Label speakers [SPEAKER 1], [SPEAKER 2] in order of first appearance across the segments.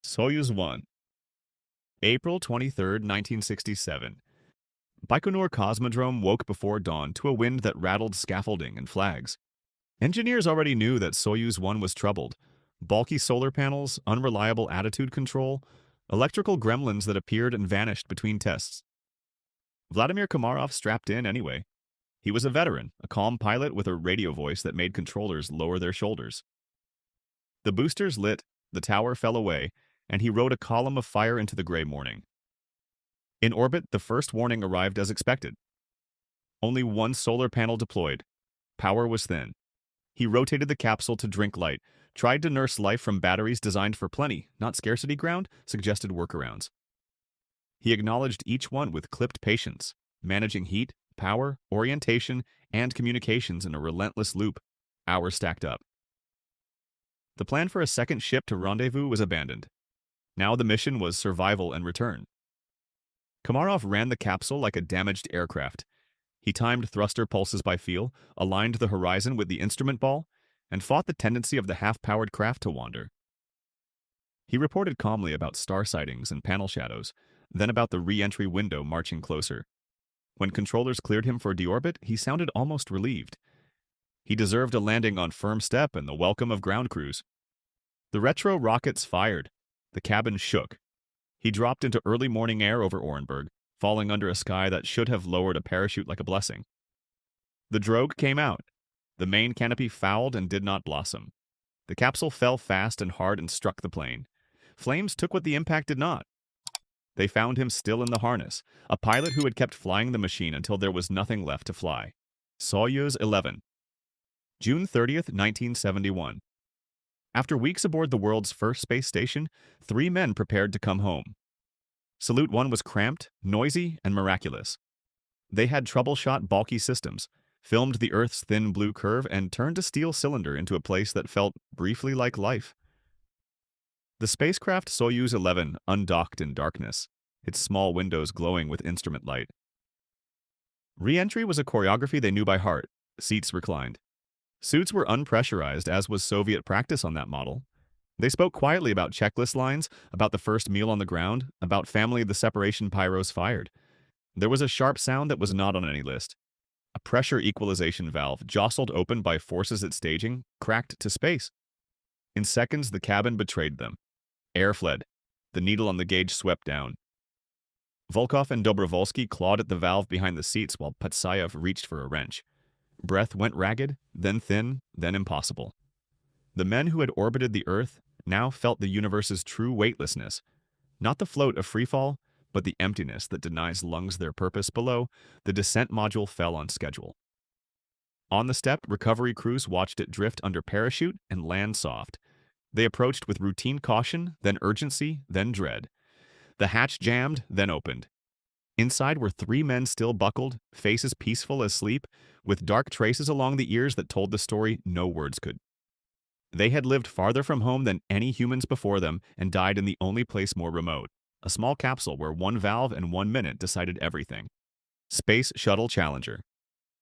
[SPEAKER 1] Soyuz One, April 23, 1967. Baikonur Cosmodrome woke before dawn to a wind that rattled scaffolding and flags. Engineers already knew that Soyuz One was troubled. Bulky solar panels, unreliable attitude control, electrical gremlins that appeared and vanished between tests. Vladimir Komarov strapped in anyway. He was a veteran, a calm pilot with a radio voice that made controllers lower their shoulders. The boosters lit, the tower fell away, and he rode a column of fire into the gray morning. In orbit, the first warning arrived as expected. Only one solar panel deployed. Power was thin. He rotated the capsule to drink light, tried to nurse life from batteries designed for plenty, not scarcity ground, suggested workarounds. He acknowledged each one with clipped patience, managing heat, power, orientation, and communications in a relentless loop, hours stacked up. The plan for a second ship to rendezvous was abandoned. Now the mission was survival and return. Komarov ran the capsule like a damaged aircraft. He timed thruster pulses by feel, aligned the horizon with the instrument ball, and fought the tendency of the half-powered craft to wander. He reported calmly about star sightings and panel shadows, then about the re-entry window marching closer. When controllers cleared him for deorbit, he sounded almost relieved. He deserved a landing on firm step and the welcome of ground crews. The retro rockets fired. The cabin shook. He dropped into early morning air over Orenburg, falling under a sky that should have lowered a parachute like a blessing. The drogue came out. The main canopy fouled and did not blossom. The capsule fell fast and hard and struck the plane. Flames took what the impact did not. They found him still in the harness, a pilot who had kept flying the machine until there was nothing left to fly. Soyuz 11. June 30th, 1971. After weeks aboard the world's first space station, 3 men prepared to come home. Salute 1 was cramped, noisy, and miraculous. They had troubleshot bulky systems, filmed the Earth's thin blue curve, and turned a steel cylinder into a place that felt briefly like life. The spacecraft Soyuz 11 undocked in darkness, its small windows glowing with instrument light. Re-entry was a choreography they knew by heart. Seats reclined. Suits were unpressurized, as was Soviet practice on that model. They spoke quietly about checklist lines, about the first meal on the ground, about family the separation pyros fired. There was a sharp sound that was not on any list. A pressure equalization valve, jostled open by forces at staging, cracked to space. In seconds, the cabin betrayed them. Air fled. The needle on the gauge swept down. Volkov and Dobrovolsky clawed at the valve behind the seats while Patsayev reached for a wrench. Breath went ragged, then thin, then impossible. The men who had orbited the Earth now felt the universe's true weightlessness, not the float of freefall, but the emptiness that denies lungs their purpose. Below, the descent module fell on schedule. On the step, recovery crews watched it drift under parachute and land soft. They approached with routine caution, then urgency, then dread. The hatch jammed, then opened. Inside were 3 men still buckled, faces peaceful as sleep, with dark traces along the ears that told the story no words could. They had lived farther from home than any humans before them and died in the only place more remote, a small capsule where 1 valve and 1 minute decided everything. Space Shuttle Challenger,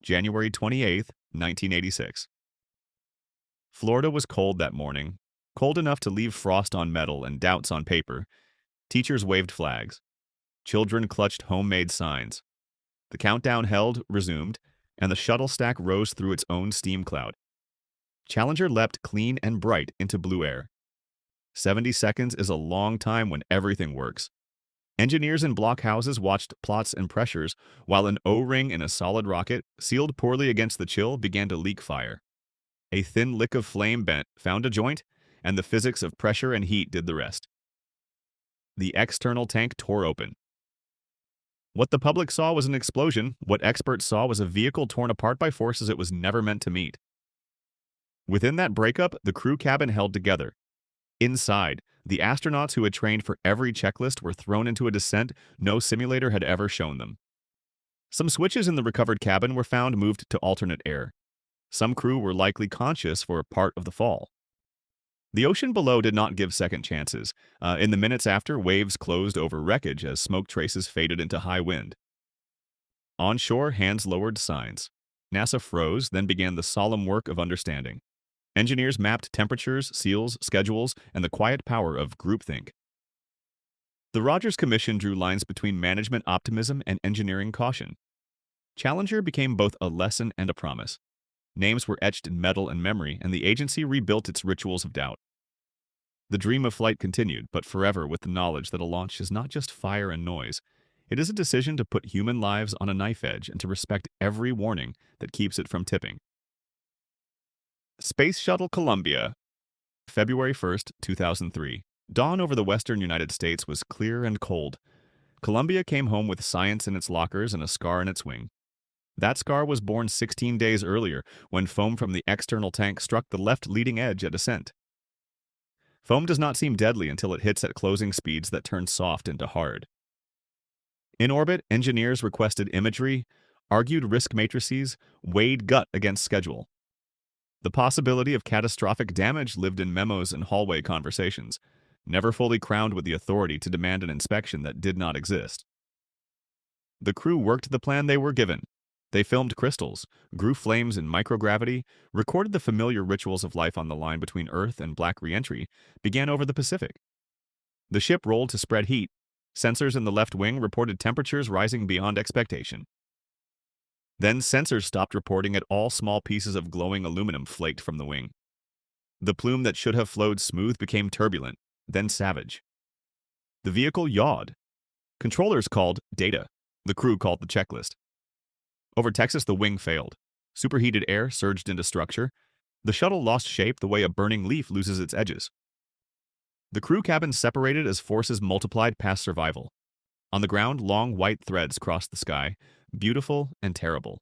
[SPEAKER 1] January 28, 1986. Florida was cold that morning, cold enough to leave frost on metal and doubts on paper. Teachers waved flags. Children clutched homemade signs. The countdown resumed, and the shuttle stack rose through its own steam cloud. Challenger leapt clean and bright into blue air. 70 seconds is a long time when everything works. Engineers in blockhouses watched plots and pressures, while an O-ring in a solid rocket, sealed poorly against the chill, began to leak fire. A thin lick of flame found a joint, and the physics of pressure and heat did the rest. The external tank tore open. What the public saw was an explosion. What experts saw was a vehicle torn apart by forces it was never meant to meet. Within that breakup, the crew cabin held together. Inside, the astronauts who had trained for every checklist were thrown into a descent no simulator had ever shown them. Some switches in the recovered cabin were found moved to alternate air. Some crew were likely conscious for part of the fall. The ocean below did not give second chances. In the minutes after, waves closed over wreckage as smoke traces faded into high wind. On shore, hands lowered signs. NASA froze, then began the solemn work of understanding. Engineers mapped temperatures, seals, schedules, and the quiet power of groupthink. The Rogers Commission drew lines between management optimism and engineering caution. Challenger became both a lesson and a promise. Names were etched in metal and memory, and the agency rebuilt its rituals of doubt. The dream of flight continued, but forever with the knowledge that a launch is not just fire and noise. It is a decision to put human lives on a knife edge and to respect every warning that keeps it from tipping. Space Shuttle Columbia, February 1st, 2003. Dawn over the western United States was clear and cold. Columbia came home with science in its lockers and a scar in its wing. That scar was born 16 days earlier when foam from the external tank struck the left leading edge at ascent. Foam does not seem deadly until it hits at closing speeds that turn soft into hard. In orbit, engineers requested imagery, argued risk matrices, weighed gut against schedule. The possibility of catastrophic damage lived in memos and hallway conversations, never fully crowned with the authority to demand an inspection that did not exist. The crew worked the plan they were given. They filmed crystals, grew flames in microgravity, recorded the familiar rituals of life on the line between Earth and black reentry, began over the Pacific. The ship rolled to spread heat. Sensors in the left wing reported temperatures rising beyond expectation. Then sensors stopped reporting and all small pieces of glowing aluminum flaked from the wing. The plume that should have flowed smooth became turbulent, then savage. The vehicle yawed. Controllers called data. The crew called the checklist. Over Texas, the wing failed. Superheated air surged into structure. The shuttle lost shape the way a burning leaf loses its edges. The crew cabin separated as forces multiplied past survival. On the ground, long white threads crossed the sky, beautiful and terrible.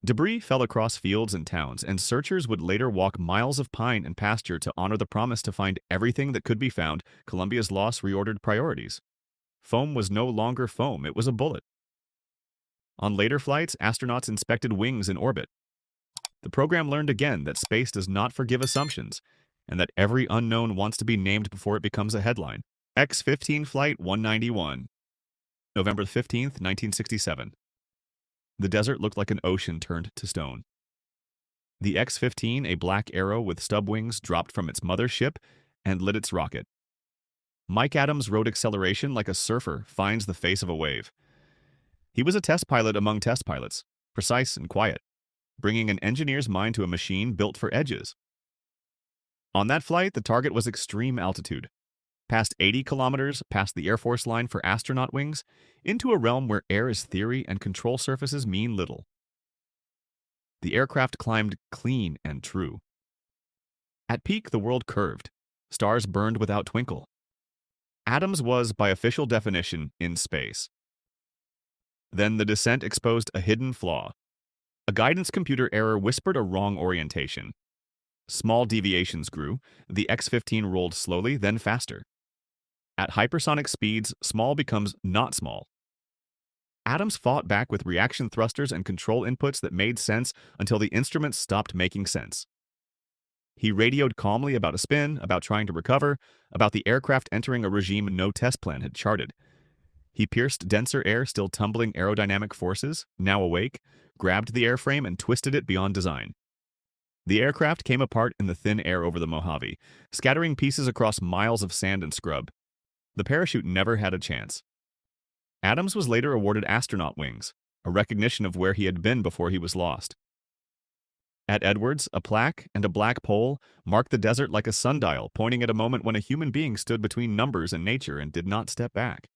[SPEAKER 1] Debris fell across fields and towns, and searchers would later walk miles of pine and pasture to honor the promise to find everything that could be found. Columbia's loss reordered priorities. Foam was no longer foam, it was a bullet. On later flights, astronauts inspected wings in orbit. The program learned again that space does not forgive assumptions, and that every unknown wants to be named before it becomes a headline. X-15 Flight 191, November 15th, 1967. The desert looked like an ocean turned to stone. The X-15, a black arrow with stub wings, dropped from its mother ship and lit its rocket. Mike Adams rode acceleration like a surfer finds the face of a wave. He was a test pilot among test pilots, precise and quiet, bringing an engineer's mind to a machine built for edges. On that flight, the target was extreme altitude, past 80 kilometers past the Air Force line for astronaut wings, into a realm where air is theory and control surfaces mean little. The aircraft climbed clean and true. At peak, the world curved. Stars burned without twinkle. Adams was, by official definition, in space. Then the descent exposed a hidden flaw. A guidance computer error whispered a wrong orientation. Small deviations grew. The X-15 rolled slowly, then faster. At hypersonic speeds, small becomes not small. Adams fought back with reaction thrusters and control inputs that made sense until the instruments stopped making sense. He radioed calmly about a spin, about trying to recover, about the aircraft entering a regime no test plan had charted. He pierced denser air still tumbling aerodynamic forces, now awake, grabbed the airframe and twisted it beyond design. The aircraft came apart in the thin air over the Mojave, scattering pieces across miles of sand and scrub. The parachute never had a chance. Adams was later awarded astronaut wings, a recognition of where he had been before he was lost. At Edwards, a plaque and a black pole marked the desert like a sundial, pointing at a moment when a human being stood between numbers and nature and did not step back.